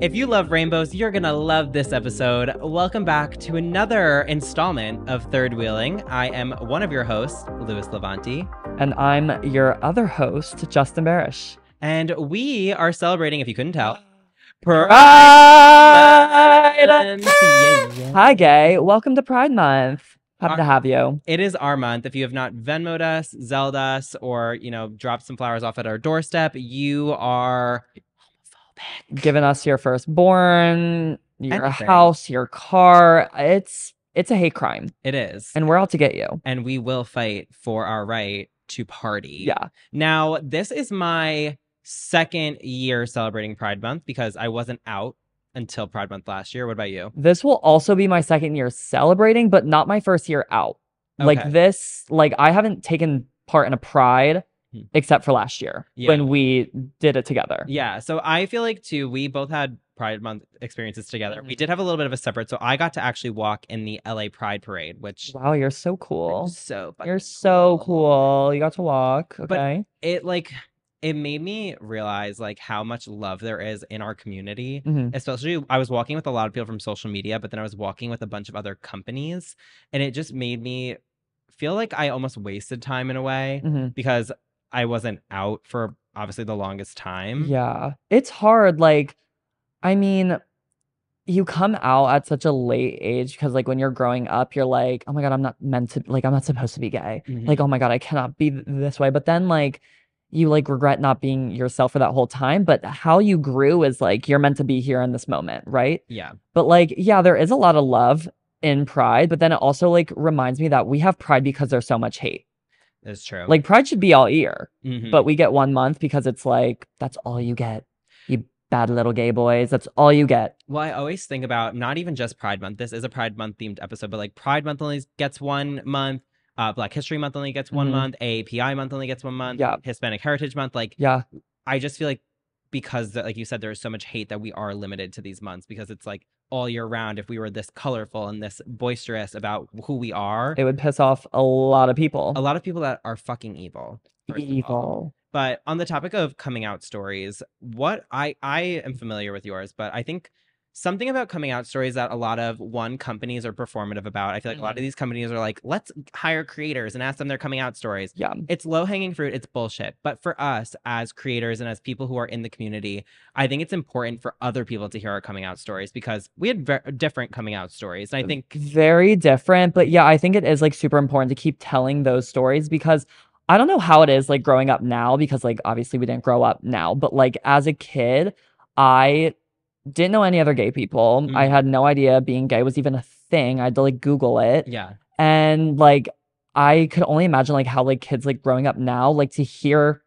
If you love rainbows, you're gonna love this episode. Welcome back to another installment of Third Wheeling. I am one of your hosts, Louis Levanti. And I'm your other host, Justin Barish. And we are celebrating, if you couldn't tell, Pride! Month. Yeah. Hi, gay. Welcome to Pride Month. Happy to have you. It is our month. If you have not Venmo'd us, Zelled us, or, dropped some flowers off at our doorstep, you are homophobic. Giving us your firstborn, your Anything. house, your car. It's a hate crime. It is. And we're out to get you. And we will fight for our right to party. Yeah. Now, this is my second year celebrating Pride Month because I wasn't out until Pride Month last year. What about you? This will also be my second year celebrating, but not my first year out. Okay. I haven't taken part in a Pride except for last year when we did it together. Yeah. So I feel like, too, we both had Pride Month experiences together. We did have a little bit of a separate. So I got to actually walk in the LA Pride Parade, which... Wow, you're so cool. You're so cool. You got to walk. Okay. But it made me realize how much love there is in our community. Especially, I was walking with a lot of people from social media, but then I was walking with a bunch of other companies, and it just made me feel like I almost wasted time in a way because I wasn't out for obviously the longest time. Yeah. It's hard. You come out at such a late age because when you're growing up, you're like, oh my God, I'm not supposed to be gay. Oh my God, I cannot be this way. But then you regret not being yourself for that whole time. But how you grew is you're meant to be here in this moment, right? Yeah. But there is a lot of love in Pride, but then it also reminds me that we have Pride because there's so much hate. That's true. Pride should be all year, but we get 1 month because it's that's all you get. You bad little gay boys. That's all you get. Well, I always think about not even just Pride Month. This is a Pride Month themed episode, but Pride Month only gets 1 month. Black History Month only gets 1 month. AAPI Month only gets 1 month. Yeah. Hispanic Heritage Month. Yeah. I just feel because, like you said, there is so much hate that we are limited to these months because it's all year round. If we were this colorful and this boisterous about who we are, it would piss off a lot of people. A lot of people that are fucking evil. Evil. But on the topic of coming out stories, what I am familiar with yours, but I think something about coming out stories that a lot of companies are performative about. I feel like a lot of these companies are let's hire creators and ask them their coming out stories. Yeah. It's low hanging fruit. It's bullshit. But for us as creators and as people who are in the community, I think it's important for other people to hear our coming out stories because we had different coming out stories. And I think very different. But yeah, I think it is super important to keep telling those stories because I don't know how it is growing up now because obviously we didn't grow up now, but as a kid, I didn't know any other gay people. I had no idea being gay was even a thing. I had to Google it. Yeah. And I could only imagine how kids growing up now to hear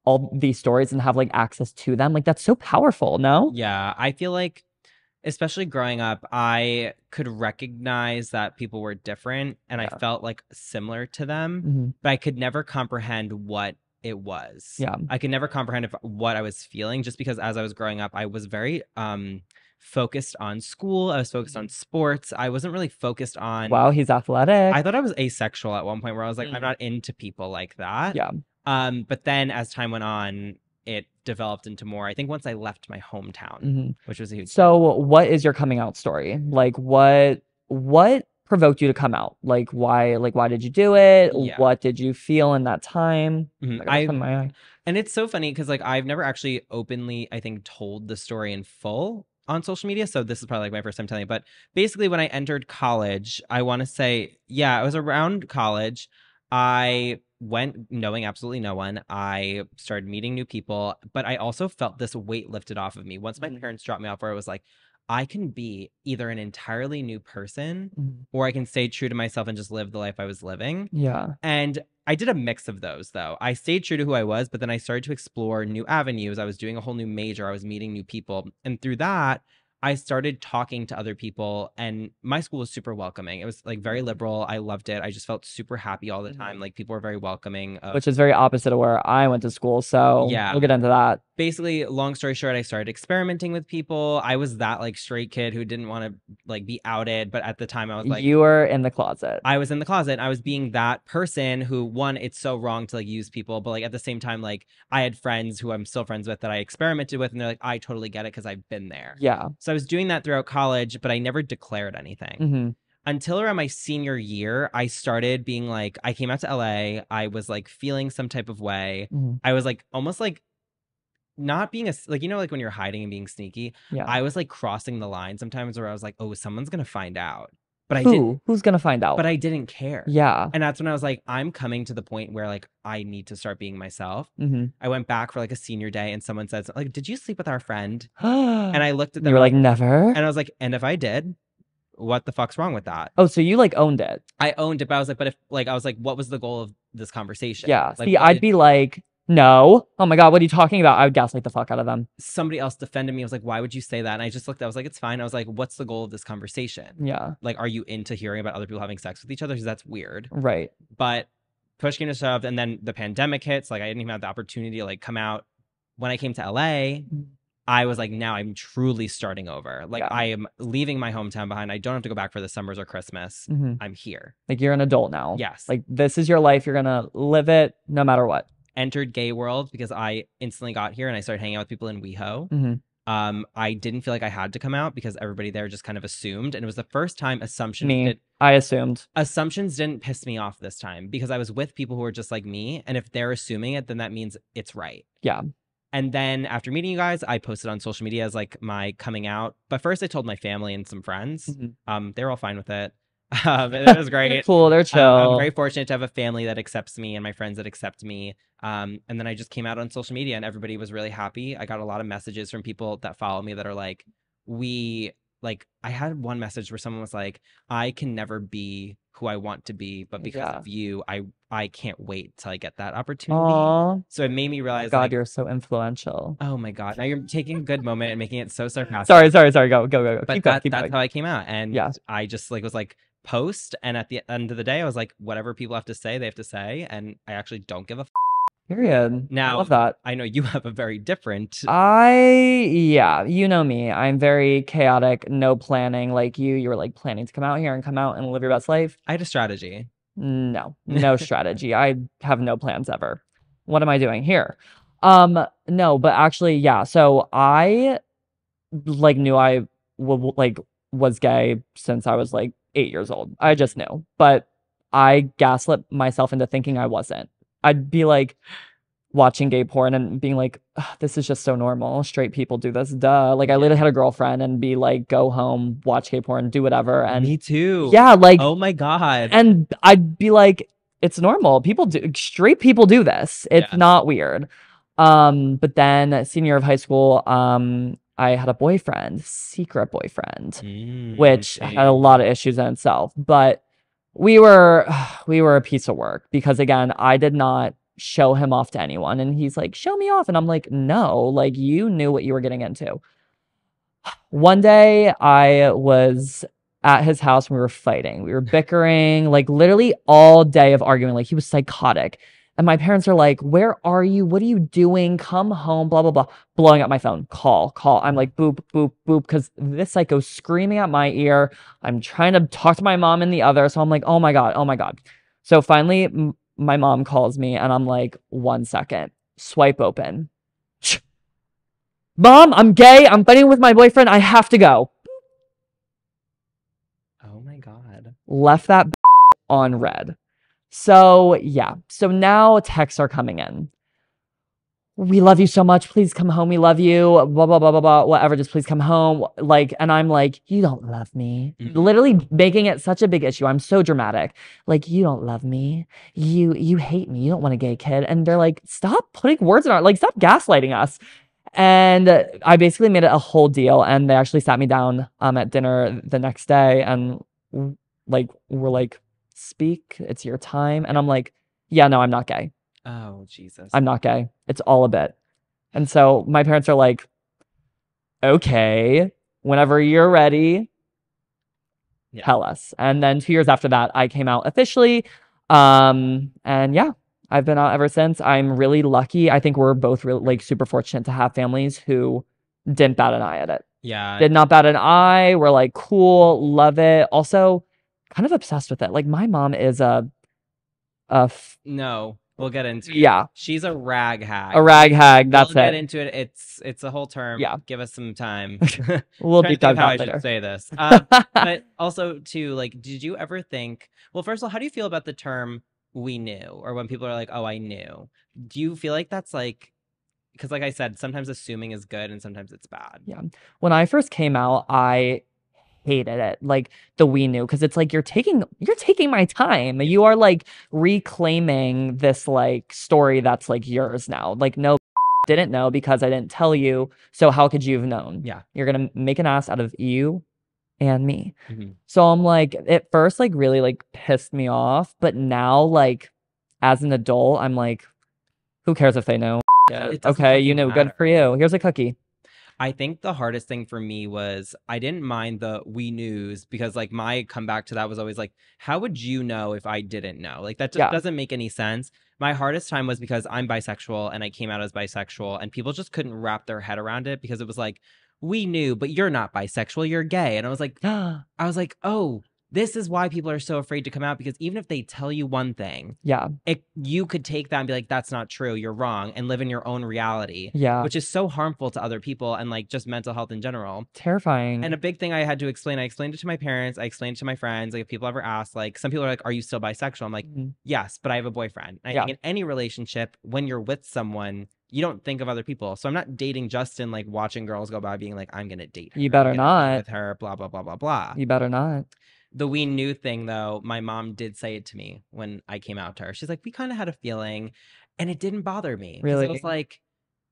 all these stories and have access to them. That's so powerful, no? Yeah, I feel especially growing up, I could recognize that people were different and I felt similar to them, but I could never comprehend what it was. Yeah. I could never comprehend what I was feeling just because as I was growing up, I was very focused on school. I was focused on sports. I wasn't really focused on... Wow, he's athletic. I thought I was asexual at one point where I was I'm not into people like that. Yeah. But then as time went on, it developed into more, I think once I left my hometown, which was a huge... So what is your coming out story? What provoked you to come out? Why did you do it? Yeah. What did you feel in that time? And it's so funny because I've never actually openly, I think, told the story in full on social media. So this is probably my first time telling it. But basically when I entered college, I want to say, I was around college. I went knowing absolutely no one. I started meeting new people, but I also felt this weight lifted off of me. Once my parents dropped me off where it was I can be either an entirely new person or I can stay true to myself and just live the life I was living. Yeah. And I did a mix of those, though. I stayed true to who I was, but then I started to explore new avenues. I was doing a whole new major. I was meeting new people. And through that, I started talking to other people, and my school was super welcoming. It was like very liberal. I loved it. I just felt super happy all the time. Like people were very welcoming of, Which is very opposite of where I went to school. So yeah. we'll get into that. Basically, long story short, I started experimenting with people. I was that like straight kid who didn't want to like be outed, but at the time I was like, You were in the closet. I was in the closet. I was being that person who, one, it's so wrong to like use people, but like at the same time, like I had friends who I'm still friends with that I experimented with, and they're like, I totally get it because I've been there. Yeah. So I was doing that throughout college, but I never declared anything. Mm-hmm. Until around my senior year, I started being like, I came out to LA. I was like feeling some type of way. Mm-hmm. I was like almost like not being like, you know, like when you're hiding and being sneaky. Yeah. I was like crossing the line sometimes where I was like, oh, someone's going to find out. But I didn't. Who's gonna find out? But I didn't care. Yeah. And that's when I was like, I'm coming to the point where like I need to start being myself. Mm-hmm. I went back for like a senior day and someone said, like, did you sleep with our friend? And I looked at them. You were like, never? And I was like, and if I did, what the fuck's wrong with that? Oh, so you like owned it. I owned it, but I was like, but if like, I was like, what was the goal of this conversation? Yeah. Like, See, I'd be like, no. Oh my God, what are you talking about? I would gaslight the fuck out of them. somebody else defended me. I was like, why would you say that? And I just looked, I was like, it's fine. I was like, what's the goal of this conversation? Yeah. Like, are you into hearing about other people having sex with each other? Because that's weird. Right. But push came to shove, and then the pandemic hits. Like, I didn't even have the opportunity to like come out. When I came to LA, I was like, now I'm truly starting over. Like, Yeah. I am leaving my hometown behind. I don't have to go back for the summers or Christmas. Mm-hmm. I'm here. Like you're an adult now. Yes. Like this is your life. You're gonna live it no matter what. Entered gay world because I instantly got here and I started hanging out with people in WeHo. Mm-hmm. I didn't feel like I had to come out because everybody there just kind of assumed, and it was the first time I assumed. assumptions didn't piss me off this time because I was with people who were just like me, and if they're assuming it, then that means it's right. Yeah. And then after meeting you guys, I posted on social media as like my coming out. But first, I told my family and some friends. Mm-hmm. They were all fine with it. It was great. They're cool. They're chill. I'm very fortunate to have a family that accepts me and my friends that accept me. And then I just came out on social media and everybody was really happy. I got a lot of messages from people that follow me that are like, I had one message where someone was like, I can never be who I want to be, but because of you, I can't wait till I get that opportunity. Aww. So it made me realize, God, like, you're so influential. oh my God. Now you're taking a good moment and making it so sarcastic. Sorry. Go. But Keep that's going. how I came out. And Yeah. I just like was like, post, and at the end of the day I was like, whatever people have to say, they have to say, and I actually don't give a Period. Now, I love that. I know you have a very different Yeah, you know me. I'm very chaotic, no planning. Like you were like planning to come out here and come out and live your best life. I had a strategy. No strategy. I have no plans ever. What am I doing here? No, but actually, yeah. So I like knew I was gay since I was like 8 years old. I just knew, but I gaslit myself into thinking I wasn't. I'd be like watching gay porn and being like, this is just so normal. Straight people do this. Duh. Like I literally had a girlfriend and be like, go home, watch gay porn, do whatever. And me too. Yeah, like, oh my God. And I'd be like, it's normal. Straight people do this. It's not weird. But then senior year of high school, I had a boyfriend, secret boyfriend, which had a lot of issues in itself. But we were a piece of work because again, I did not show him off to anyone. And he's like, show me off. And I'm like, no, like you knew what you were getting into. One day I was at his house and we were fighting. We were bickering, like literally all day of arguing. Like he was psychotic. And my parents are like, where are you? What are you doing? Come home, blah, blah, blah. Blowing up my phone. Call. I'm like, boop, boop, boop. Because this psycho's screaming at my ear. I'm trying to talk to my mom in the other. So I'm like, oh my God. So finally, my mom calls me and I'm like, 1 second. Swipe open. Mom, I'm gay. I'm fighting with my boyfriend. I have to go. Oh my God. Left that on red. So yeah. So now texts are coming in. We love you so much. Please come home. We love you. Blah, blah, blah, blah, blah. Whatever. Just please come home. Like, and I'm like, you don't love me. Literally making it such a big issue. I'm so dramatic. Like, you don't love me. You hate me. You don't want a gay kid. And they're like, stop putting words in our, like, stop gaslighting us. And I basically made it a whole deal. And they actually sat me down at dinner the next day and like, we're like, speak, it's your time. And I'm like, yeah, no, I'm not gay. Oh, Jesus. I'm not gay. It's all a bit. And so my parents are like, okay, whenever you're ready, Yeah. tell us. And then 2 years after that, I came out officially. And yeah, I've been out ever since. I'm really lucky. I think we're both really like super fortunate to have families who didn't bat an eye at it. Yeah. Did not bat an eye. We're like, cool, love it. Also, kind of obsessed with it. Like my mom is No, we'll get into it. yeah, She's a rag hag. a rag hag. That's We'll get it. into it. It's a whole term. Yeah. Give us some time. We'll Trying to deep think of dive how that I should later. say this. But also too, like, did you ever think? Well, first of all, how do you feel about the term "we knew" or when people are like, "Oh, I knew"? Do you feel like that's like? Because, like I said, sometimes assuming is good and sometimes it's bad. Yeah. When I first came out, I hated it. Like the we knew, because it's like you're taking my time. You are like reclaiming this like story that's like yours now. Like no, didn't know because I didn't tell you. So how could you have known? Yeah. You're gonna make an ass out of you and me. Mhm. So I'm like, at first, like really like pissed me off, but now like as an adult, I'm like, who cares if they know? It doesn't Okay, you fucking know, good for matter. you. Here's a cookie. I think the hardest thing for me was I didn't mind the we news because like my comeback to that was always like, how would you know if I didn't know? Like that just Yeah. doesn't make any sense. My hardest time was because I'm bisexual and I came out as bisexual and people just couldn't wrap their head around it because it was like, we knew, but you're not bisexual, you're gay. And I was like, oh, this is why people are so afraid to come out because even if they tell you one thing, Yeah. you could take that and be like, that's not true, you're wrong, and live in your own reality. Yeah. Which is so harmful to other people and like just mental health in general. Terrifying. And a big thing I had to explain, I explained it to my parents, I explained it to my friends. Like if people ever ask, like some people are like, are you still bisexual? I'm like, yes, but I have a boyfriend. And I think in any relationship, when you're with someone, you don't think of other people. So I'm not dating Justin, like watching girls go by being like, I'm gonna date her. You better not. With her, blah, blah, blah, blah, blah. You better not. The we knew thing though, my mom did say it to me when I came out to her. She's like, we kind of had a feeling and it didn't bother me. Because Really? it was like,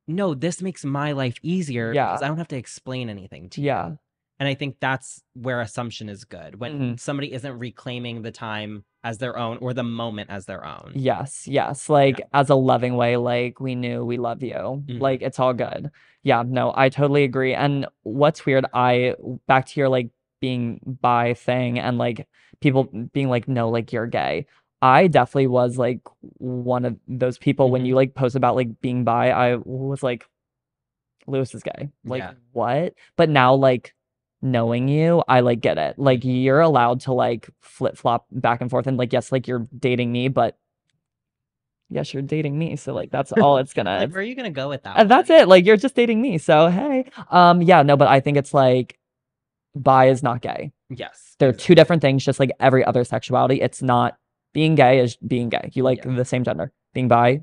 no, this makes my life easier because I don't have to explain anything to you. And I think that's where assumption is good. When somebody isn't reclaiming the time as their own or the moment as their own. Yes. Like as a loving way, like we knew we love you. Like it's all good. Yeah, no, I totally agree. And what's weird, back to your like being bi thing and like people being like, no, like you're gay. I definitely was like one of those people when you like post about like being bi, I was like, Lewis is gay. Like what? But now like knowing you, I like get it. Like you're allowed to like flip flop back and forth and like yes, like you're dating me, but yes, you're dating me. So like that's all it's gonna like where are you gonna go with that? And that's it. Like you're just dating me. So hey. Yeah, no, but I think it's like bi is not gay. Yes. They're two different things, just like every other sexuality. It's not being gay is being gay. You like the same gender. Being bi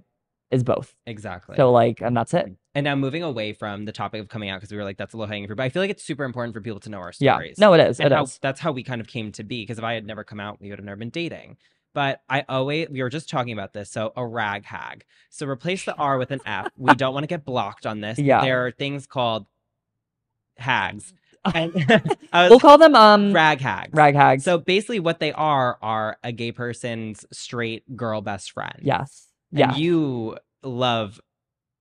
is both. Exactly. So like, and that's it. And now moving away from the topic of coming out, because we were like, that's a low hanging fruit. But I feel like it's super important for people to know our stories. Yeah. No, it is. And that's how we kind of came to be. Because if I had never come out, we would have never been dating. But we were just talking about this. So a rag hag. So replace the R with an F. We don't want to get blocked on this. Yeah. There are things called hags. And we'll call them rag hags. Rag hags. So basically what they are a gay person's straight girl best friend. Yes. And you love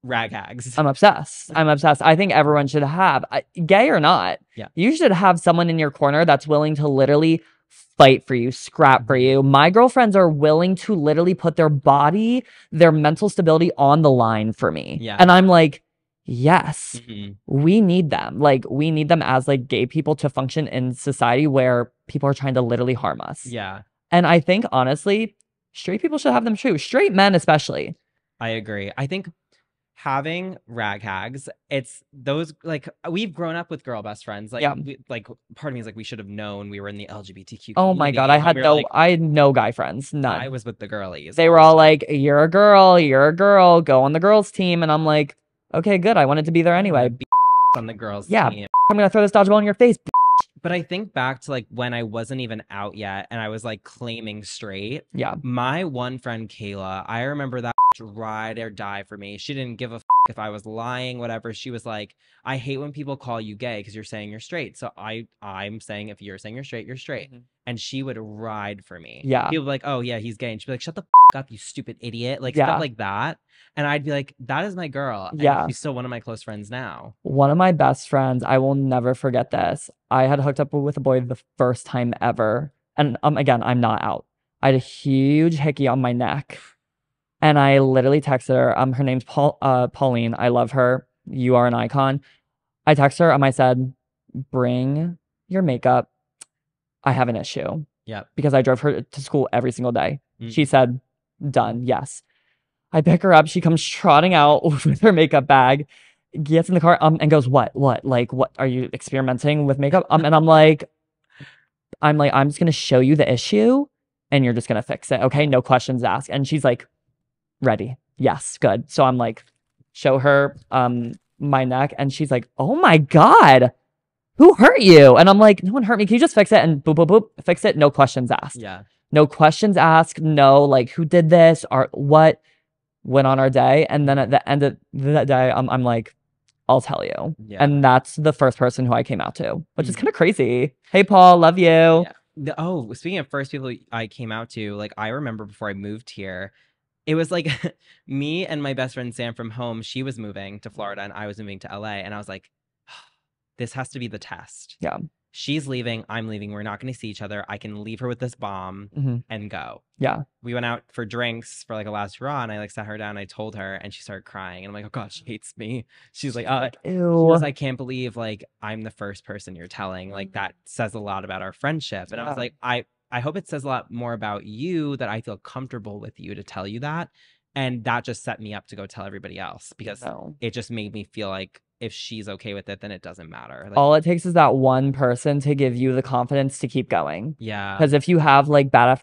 rag hags. I'm obsessed. I think everyone should have, gay or not, you should have someone in your corner that's willing to literally fight for you, scrap for you. My girlfriends are willing to literally put their body, their mental stability on the line for me. Yeah. And I'm like, yes, we need them. Like, we need them as like gay people to function in society where people are trying to literally harm us. Yeah. And I think, honestly, straight people should have them too. Straight men, especially. I agree. I think having rag hags, it's those, like, we've grown up with girl best friends. Like, part of me is like, we should have known we were in the LGBTQ community. Oh my God. I had no guy friends. None. I was with the girlies. They were all like, you're a girl, go on the girls team. And I'm like, okay, good. I wanted to be there anyway. On the girls team. I'm going to throw this dodgeball in your face. But I think back to like when I wasn't even out yet and I was like claiming straight. Yeah. My one friend, Kayla, I remember that ride or die for me. She didn't give a if I was lying, whatever. She was like, I hate when people call you gay because you're saying you're straight. So I'm saying if you're saying you're straight, you're straight. Mhm. And she would ride for me. Yeah. People would be like, oh yeah, he's gay. And she'd be like, shut the up, you stupid idiot. Like stuff Yeah. like that. And I'd be like, that is my girl. And Yeah. she's still one of my close friends now. One of my best friends, I will never forget this. I had hooked up with a boy the first time ever. And again, I'm not out. I had a huge hickey on my neck. And I literally texted her. Her name's Pauline. I love her. You are an icon. I texted her I said, bring your makeup. I have an issue. Yep. Because I drove her to school every single day. Mm. She said, done. Yes. I pick her up. She comes trotting out with her makeup bag, gets in the car, and goes, what? Like, what are you experimenting with makeup? And I'm just gonna show you the issue and you're just gonna fix it. Okay. No questions asked. And she's like, ready. Yes, good. So I'm like, show her my neck, and she's like, oh my God, who hurt you? And I'm like, no one hurt me. Can you just fix it? And boop, boop, boop, fix it. No questions asked. Yeah. No questions asked. No, like, who did this or what? Went on our day. And then at the end of that day, I'm like, I'll tell you. Yeah. And that's the first person who I came out to, which is kind of crazy. Hey, Paul, love you. Yeah. Oh, speaking of first people I came out to, like, I remember before I moved here, it was like me and my best friend Sam from home. She was moving to Florida and I was moving to LA. And I was like, this has to be the test. Yeah. She's leaving. I'm leaving. We're not going to see each other. I can leave her with this bomb and go. Yeah. We went out for drinks for like a last hurrah, and I like sat her down. And I told her, and she started crying. And I'm like, oh God, she hates me. She's like, ew. she was, I can't believe like I'm the first person you're telling. Like that says a lot about our friendship. And I was like, I hope it says a lot more about you that I feel comfortable with you to tell you that. And that just set me up to go tell everybody else because it just made me feel like if she's okay with it, then it doesn't matter. Like, all it takes is that one person to give you the confidence to keep going. Yeah. Because if you have like bad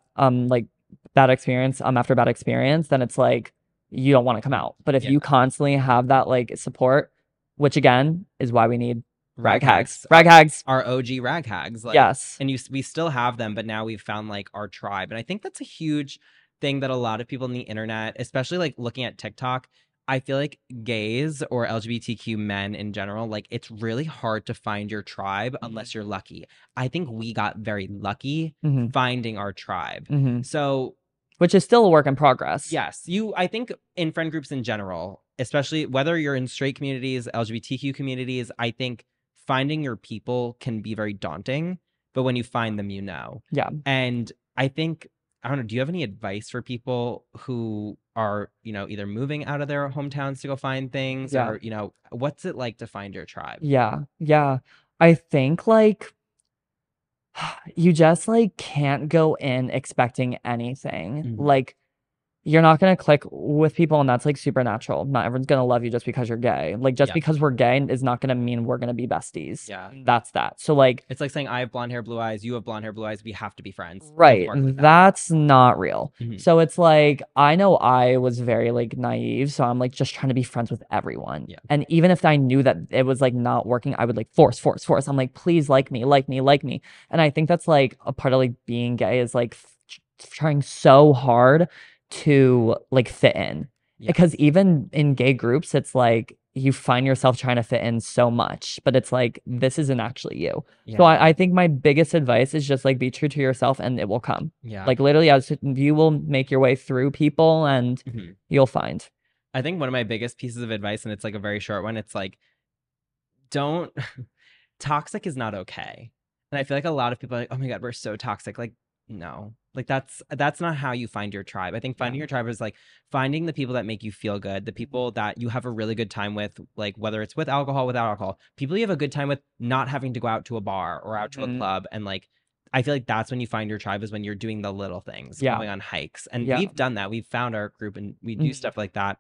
experience after bad experience, then it's like you don't want to come out. But if you constantly have that like support, which again is why we need rag hags. Rag hags. Our OG rag hags. Like, yes. And we still have them, but now we've found like our tribe. And I think that's a huge thing that a lot of people on the internet, especially like looking at TikTok, I feel like gays or LGBTQ men in general, like it's really hard to find your tribe unless you're lucky. I think we got very lucky finding our tribe. So, which is still a work in progress. Yes. I think in friend groups in general, especially whether you're in straight communities, LGBTQ communities, I think finding your people can be very daunting, but when you find them, you know. Yeah. And I think, I don't know, do you have any advice for people who are, either moving out of their hometowns to go find things or, what's it like to find your tribe? Yeah. Yeah. I think like you just like can't go in expecting anything. Like you're not going to click with people, and that's like supernatural. Not everyone's going to love you just because you're gay. Like just because we're gay is not going to mean we're going to be besties. Yeah. That's that. So like it's like saying I have blonde hair, blue eyes, you have blonde hair, blue eyes, we have to be friends. Right. That's not real. So it's like I know I was very like naive, so I'm like just trying to be friends with everyone. Yeah. And even if I knew that it was like not working, I would like force. I'm like, please like me. And I think that's like a part of like being gay is like trying so hard to like fit in. Because even in gay groups, it's like you find yourself trying to fit in so much, but it's like this isn't actually you. So I think my biggest advice is just like be true to yourself and it will come. Like literally as you will make your way through people and you'll find. I think one of my biggest pieces of advice, and it's like a very short one, it's like toxic is not okay. And I feel like a lot of people are like, oh my God, we're so toxic. Like, no, like that's not how you find your tribe. I think finding your tribe is like finding the people that make you feel good, the people that you have a really good time with, like whether it's with alcohol, without alcohol, people you have a good time with, not having to go out to a bar or out to a club. And like, I feel like that's when you find your tribe, is when you're doing the little things, going on hikes. And we've done that. We've found our group and we do stuff like that.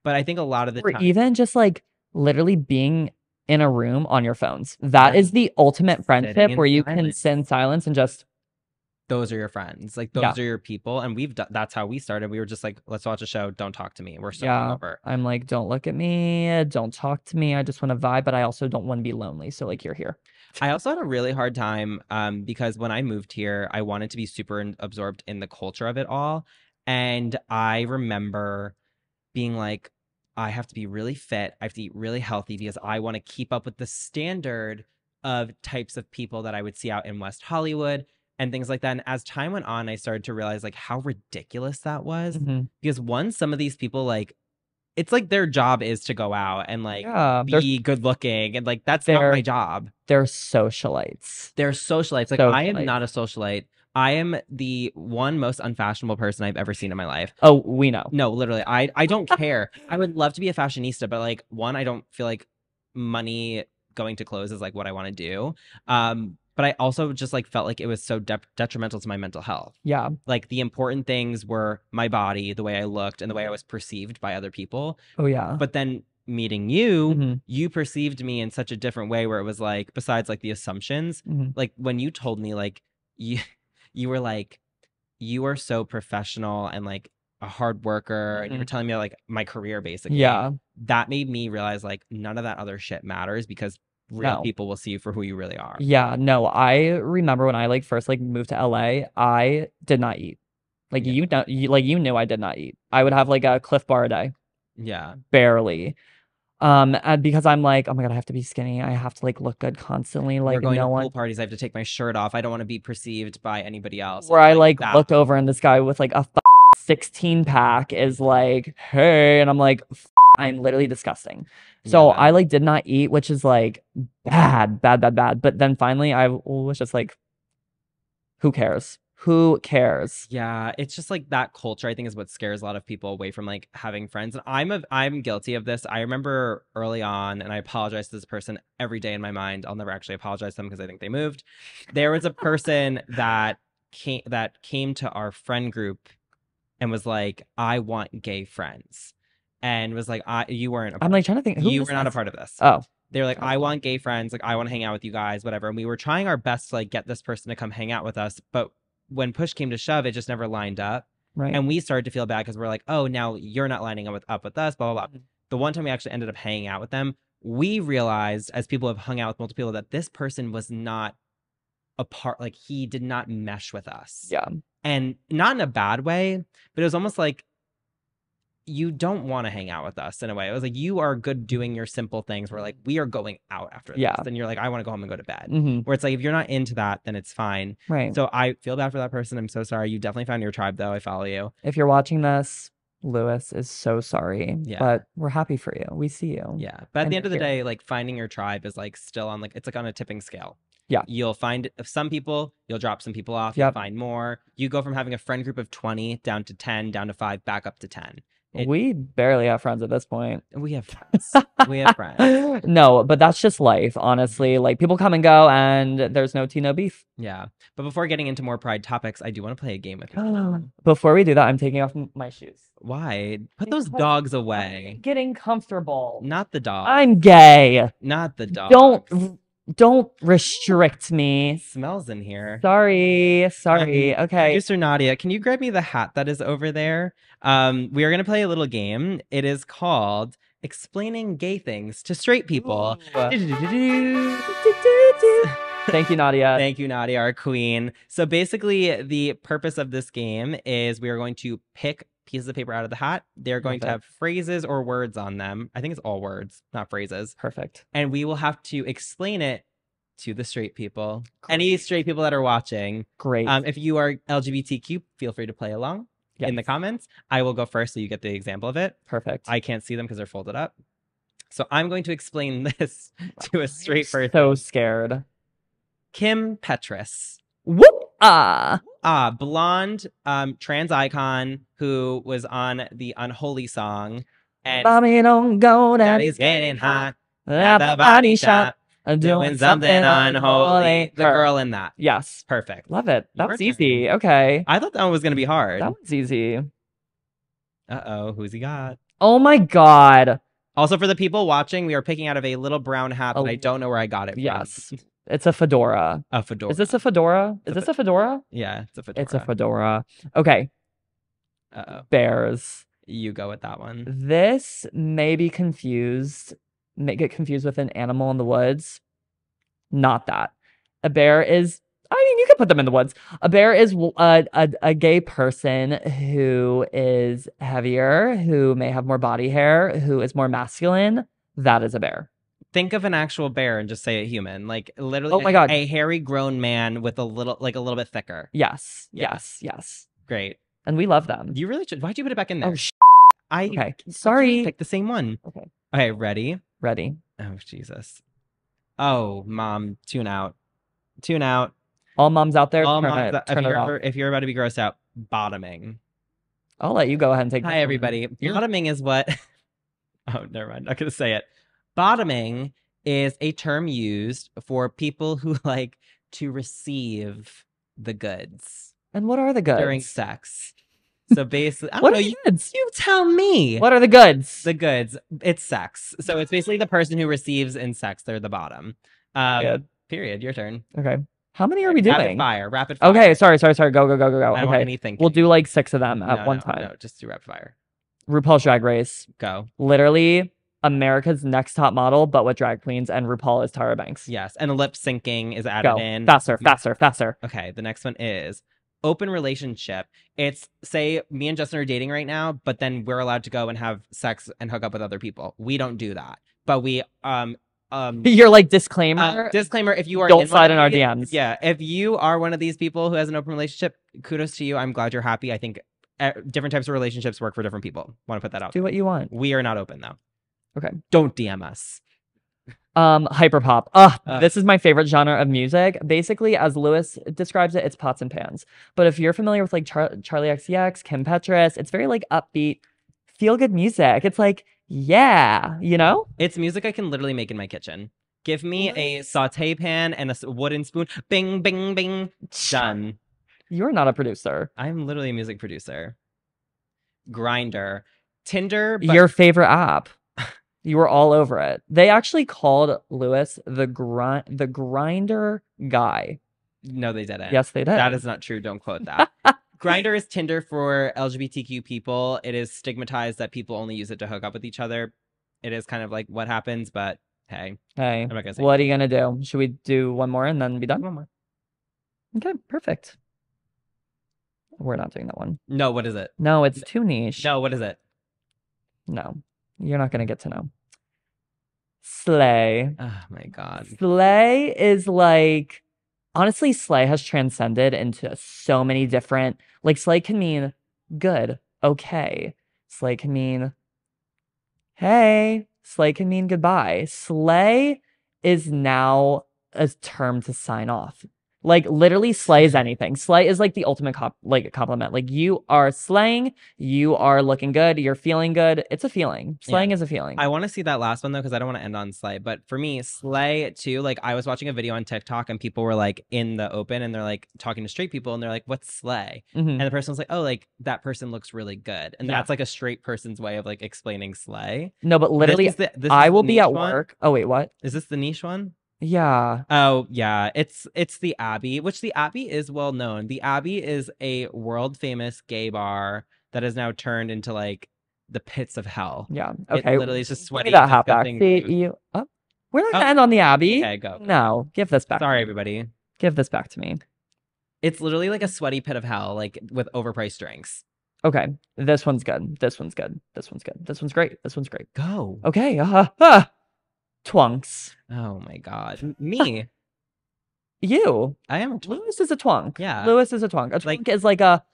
But I think a lot of the time, even just like literally being in a room on your phones, that is the ultimate friendship where you can sit in silence and just, those are your friends. Like those are your people. And that's how we started. We were just like, let's watch a show. Don't talk to me. We're so hungover. I'm like, don't look at me. Don't talk to me. I just want to vibe, but I also don't want to be lonely. So like, you're here. I also had a really hard time because when I moved here, I wanted to be super absorbed in the culture of it all. And I remember being like, I have to be really fit. I have to eat really healthy because I want to keep up with the standard of types of people that I would see out in West Hollywood and things like that. And as time went on, I started to realize like how ridiculous that was. Mhm. Because one, some of these people like it's like their job is to go out and like Yeah, be good looking and like that's not my they're job. they're socialites. They're socialites. Like I am Socialites. not a socialite. I am the one most unfashionable person I've ever seen in my life. Oh, we know. No, literally, I don't care. I would love to be a fashionista, but like one, I don't feel like money going to clothes is like what I want to do. But I also just like felt like it was so detrimental to my mental health. Yeah. Like the important things were my body, the way I looked, and the way I was perceived by other people. Oh yeah. But then meeting you, Mhm. you perceived me in such a different way where it was like, besides like the assumptions, Mhm. like when you told me like you you were like, you are so professional and like a hard worker and you were Mhm. telling me like my career basically. Yeah. That made me realize like none of that other shit matters because real No. people will see you for who you really are. Yeah, no, I remember when I like first like moved to LA, I did not eat. Like Yeah. you knew I did not eat. I would have like a Cliff Bar a day, Yeah. barely. And because I'm like, oh my God, I have to be skinny. I have to like look good constantly. We're Like going to no pool one parties. I have to take my shirt off. I don't want to be perceived by anybody else. where It's I like like that. look over and this guy with like a 16 pack is like, hey, and I'm like, I'm literally disgusting. So Yeah. I like did not eat, which is like bad, bad, bad, bad. But then finally I was just like, who cares? Who cares? Yeah, it's just like that culture I think is what scares a lot of people away from like having friends. And I'm guilty of this. I remember early on, and I apologize to this person every day in my mind. I'll never actually apologize to them because I think they moved. There was a person that came to our friend group and was like, "I want gay friends," and was like, "I you weren't a I'm part, like trying to think, who you is were not a this? part of this." Oh, They were like, that's "I fine. want gay friends. Like, I want to hang out with you guys, whatever." And we were trying our best to like get this person to come hang out with us, but when push came to shove, it just never lined up. Right. And we started to feel bad because we're like, "Oh, now you're not lining up with us." Blah blah blah. Mhm. The one time we actually ended up hanging out with them, we realized as people have hung out with multiple people that this person was not a part. Like he did not mesh with us, Yeah. and not in a bad way, but it was almost like you don't want to hang out with us in a way. It was like you are good doing your simple things. We're like, we are going out after Yeah. this. And you're like, I want to go home and go to bed. Hmm. Where it's like, if you're not into that, then it's fine. Right. So I feel bad for that person. I'm so sorry. You definitely found your tribe though. I follow you. If you're watching this, Lewis is so sorry. Yeah. But we're happy for you. We see you. Yeah. But at And the end of the you're here. day, like finding your tribe is like still on like, it's like on a tipping scale. Yeah. You'll find some people, you'll drop some people off, you'll Yep. find more. You go from having a friend group of 20 down to 10, down to 5, back up to 10. We barely have friends at this point. We have friends. We have friends. No, but that's just life, honestly. Like people come and go and there's no tea, no beef. Yeah. But before getting into more pride topics, I do want to play a game with you. Before we do that, I'm taking off my shoes. Why? Put those Because dogs away. I'm getting comfortable. Not the dog. I'm gay. Not the dog. Don't restrict me. Smells in here. Sorry. Okay. Producer Nadia, can you grab me the hat that is over there? We are gonna play a little game. It is called Explaining Gay Things to Straight People. Thank you, Nadia. Thank you, Nadia, our queen. So basically, the purpose of this game is we are going to pick pieces of paper out of the hat. They're going to have phrases or words on them. I think it's all words, not phrases. Perfect. And we will have to explain it to the straight people. Any straight people that are watching. Great. If you are LGBTQ, feel free to play along in the comments. I will go first so you get the example of it. Perfect. I can't see them because they're folded up. So I'm going to explain this to a straight person. So scared. Kim Petras. Whoop! Blonde trans icon who was on the Unholy song. And Mommy, don't go down. Daddy's getting hot At the body shop. doing something unholy. The girl in that. Yes. Perfect. Love it. That Your was turn. easy. Okay. I thought that one was going to be hard. That one's easy. Uh-oh. Who's he got? Oh my God. Also, for the people watching, we are picking out of a little brown hat, but I don't know where I got it from. Yes. It's a fedora. A fedora. Is this a fedora? Is this a fedora? Yeah, it's a fedora. It's a fedora. Okay. Uh-oh. Bears. You go with that one. This may be confused. May get confused with an animal in the woods. Not that. A bear is I mean, you could put them in the woods. A bear is a gay person who is heavier, who may have more body hair, who is more masculine. That is a bear. Think of an actual bear and just say a human. Like Oh literally my God. a hairy grown man with a little bit thicker. Yes. Yeah. Yes. Yes. Great. And we love them. You really should. Why'd you put it back in there? Oh, okay. I Sorry. picked the same one. Okay. Okay, ready? Ready. Oh, Jesus. Oh, mom, tune out. Tune out. All moms out there, All turn moms, it off. if you're about to be grossed out, bottoming. I'll let you go ahead and take. Hi, everybody. Bottoming is what. Oh, never mind. I'm not gonna say it. Bottoming is a term used for people who like to receive the goods And what are the goods? during sex. So basically, I don't What know. are the goods? You tell me. What are the goods? The goods. It's sex. So it's basically the person who receives in sex. They're the bottom. Period. Your turn. Okay. How many are we doing? Rapid fire. Rapid fire. Okay. Sorry. Go. I don't want Okay. any thinking. We'll do like 6 of them at one time. No, just do rapid fire. RuPaul's Drag Race. Go. Literally America's Next Top Model, but with drag queens, and RuPaul is Tyra Banks. Yes, and lip syncing is added Go. in. Faster. Okay, the next one is open relationship. It's say me and Justin are dating right now, but then we're allowed to go and have sex and hook up with other people. We don't do that, but we You're like disclaimer. disclaimer: if you are Don't slide in our DMs. Yeah, if you are one of these people who has an open relationship, kudos to you. I'm glad you're happy. I think different types of relationships work for different people. Want to put that out? Do what you want. We are not open though. Okay. Don't DM us. Hyperpop. This is my favorite genre of music. Basically, as Lewis describes it, it's pots and pans. But if you're familiar with like Charlie XCX, Kim Petras, it's very like upbeat, feel good music. It's like, yeah, you know? It's music I can literally make in my kitchen. Give me a saute pan and a wooden spoon. Bing, bing, bing. Done. You're not a producer. I'm literally a music producer. Grinder. Tinder. But Your favorite app. You were all over it. They actually called Lewis the grinder guy. No, they didn't. Yes, they did. That is not true. Don't quote that. Grinder is Tinder for LGBTQ people. It is stigmatized that people only use it to hook up with each other. It is kind of like what happens, but hey. Hey, I'm not gonna say what are you gonna do? Should we do one more and then be done? one more. Okay, perfect. We're not doing that one. No, what is it? No, it's too niche. No, what is it? No, you're not gonna get to know. Slay. Oh my God. Slay is like, honestly, slay has transcended into so many different, like slay can mean good, okay. Slay can mean, hey. Slay can mean goodbye. Slay is now a term to sign off. Like literally slay is anything. Slay is like the ultimate compliment. Like you are slaying, you are looking good, you're feeling good. It's a feeling. Slaying is a feeling. I want to see that last one though, because I don't want to end on slay. But for me, slay too, like I was watching a video on TikTok and people were like in the open and they're like talking to straight people and they're like, what's slay? And the person was like, oh, like that person looks really good. And that's like a straight person's way of like explaining slay. No, but literally, I will be at work. Oh, wait, what? Is this the niche one? Yeah. Oh, yeah. It's the Abbey, which the Abbey is well known. The Abbey is a world famous gay bar that is now turned into like the pits of hell. Yeah. Okay. It literally is just sweaty. Give me that hat back. See, we're not gonna end on the Abbey. Okay, go. No, give this back. Sorry, everybody. Give this back to me. It's literally like a sweaty pit of hell, like with overpriced drinks. Okay. This one's good. This one's good. This one's good. This one's great. This one's great. Go. Okay. Twunks. Oh my God. Me. You. I am a twunk. Lewis is a twunk. Yeah. Lewis is a twunk. A twunk is like a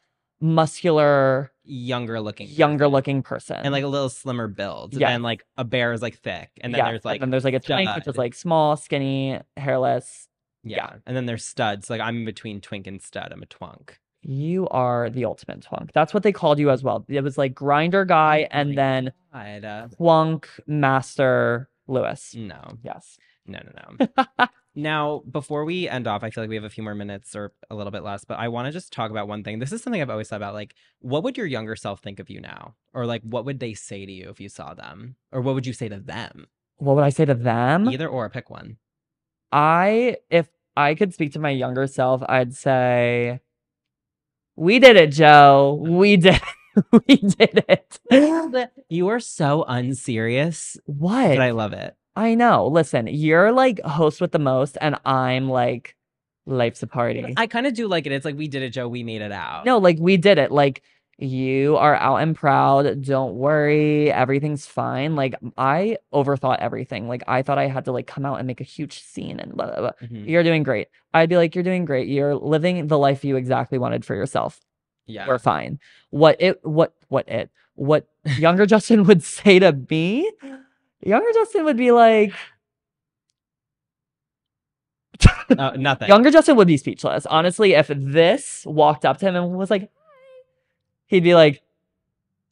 muscular, younger looking person. And like a little slimmer build. Yeah. And like a bear is like thick. And then there's like a twink, which is like small, skinny, hairless. Yeah. And then there's studs. Like I'm in between twink and stud. I'm a twunk. You are the ultimate twunk. That's what they called you as well. It was like grinder guy and then twunk master Lewis. No. Yes. No. Now, before we end off, I feel like we have a few more minutes or a little bit less, but I want to just talk about one thing. This is something I've always thought about. Like, what would your younger self think of you now? Or like, what would they say to you if you saw them? Or what would you say to them? What would I say to them? Either or, pick one. If I could speak to my younger self, I'd say, we did it, Joe. We did we did it. You are so unserious. What? But I love it. I know. Listen, you're like host with the most, and I'm like Life's a party. I kind of do like it. It's like we did it, Joe. We made it out. No, like we did it. Like you are out and proud. Don't worry. Everything's fine. Like I overthought everything. Like I thought I had to like come out and make a huge scene and blah, blah, blah. Mhm. You're doing great. I'd be like, you're doing great. You're living the life you exactly wanted for yourself. Yeah. We're fine. What younger Justin would say to me, younger Justin would be like, Nothing. younger Justin would be speechless. Honestly, if this walked up to him and was like, he'd be like,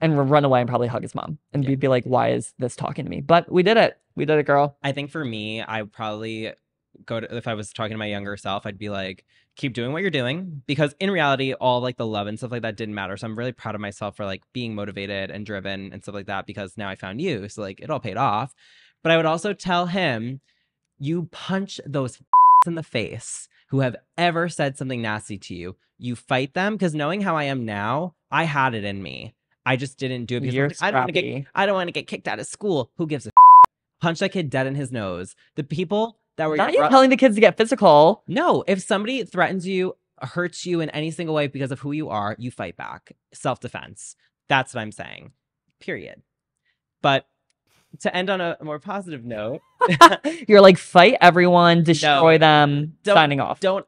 and run away and probably hug his mom. And Yeah. we'd be like, why is this talking to me? But we did it. We did it, girl. I think for me, I would probably go to, if I was talking to my younger self, I'd be like, keep doing what you're doing. Because in reality, all like the love and stuff like that didn't matter. So I'm really proud of myself for like being motivated and driven and stuff like that, because now I found you. So like it all paid off. But I would also tell him, you punch those in the face who have ever said something nasty to you. You fight them, because knowing how I am now, I had it in me. I just didn't do it because You're I don't want to get kicked out of school. Who gives a punch that kid dead in his nose? The people that were Not you telling the kids to get physical. No, if somebody threatens you, hurts you in any single way because of who you are, you fight back. Self-defense. That's what I'm saying. Period. But to end on a more positive note, you're like, fight everyone, destroy them, signing off. Don't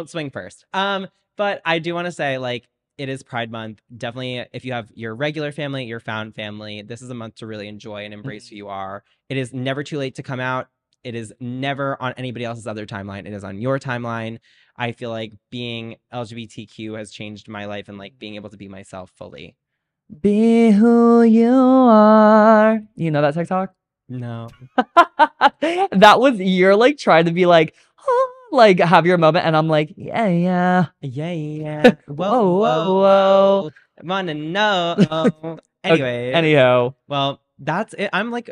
swing first. But I do want to say, like, it is Pride Month. Definitely, if you have your regular family, your found family, this is a month to really enjoy and embrace who you are. It is never too late to come out. It is never on anybody else's other timeline. It is on your timeline. I feel like being LGBTQ has changed my life, and like being able to be myself fully. Be who you are. You know that TikTok? No. That was, you're like trying to be like, oh, like have your moment, and I'm like, yeah. Whoa. I wanna know. Anyway. Anyhow. Well, that's it. I'm like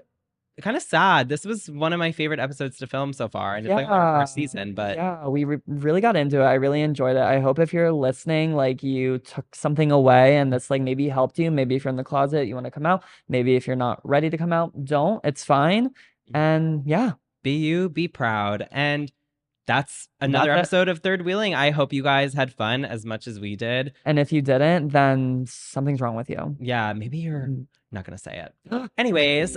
kind of sad. This was one of my favorite episodes to film so far, and it's like our first season. But yeah, we really got into it. I really enjoyed it. I hope if you're listening, like you took something away, and this like maybe helped you. Maybe if you're in the closet, you want to come out. Maybe if you're not ready to come out, don't. It's fine. And yeah, be you, be proud. And that's another episode of Third Wheeling. I hope you guys had fun as much as we did. And if you didn't, then something's wrong with you. Yeah, maybe you're not gonna say it. Anyways,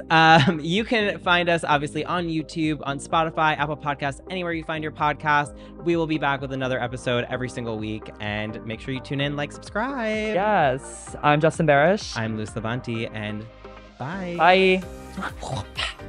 you can find us obviously on YouTube, on Spotify, Apple Podcasts, anywhere you find your podcast. We will be back with another episode every single week, and make sure you tune in, like, subscribe. Yes, I'm Justin Barish. I'm Levanti, and bye. Bye.